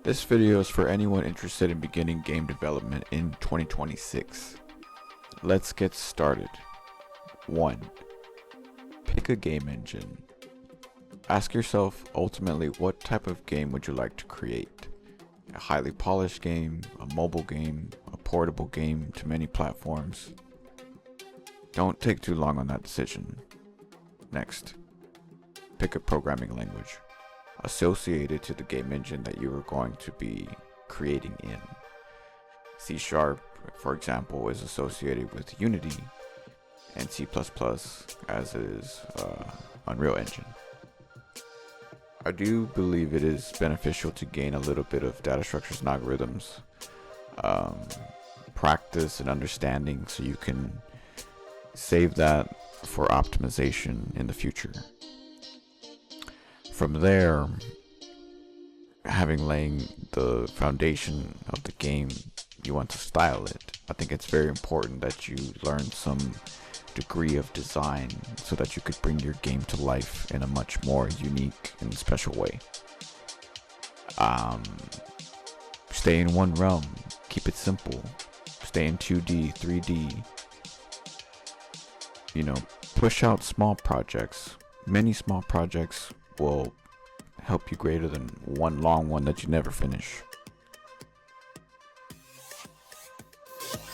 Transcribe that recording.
This video is for anyone interested in beginning game development in 2026. Let's get started. 1. Pick a game engine. Ask yourself ultimately, what type of game would you like to create? A highly polished game, a mobile game, a portable game to many platforms? Don't take too long on that decision. Next, pick a programming language associated to the game engine that you are going to be creating in. C#, for example, is associated with Unity, and C++ as is Unreal Engine. I do believe it is beneficial to gain a little bit of data structures and algorithms, practice and understanding, so you can save that for optimization in the future. From there, having laying the foundation of the game, you want to style it. I think it's very important that you learn some degree of design so that you could bring your game to life in a much more unique and special way. Stay in one realm, keep it simple, stay in 2D, 3D, push out small projects. Many small projects will help you greater than one long one that you never finish.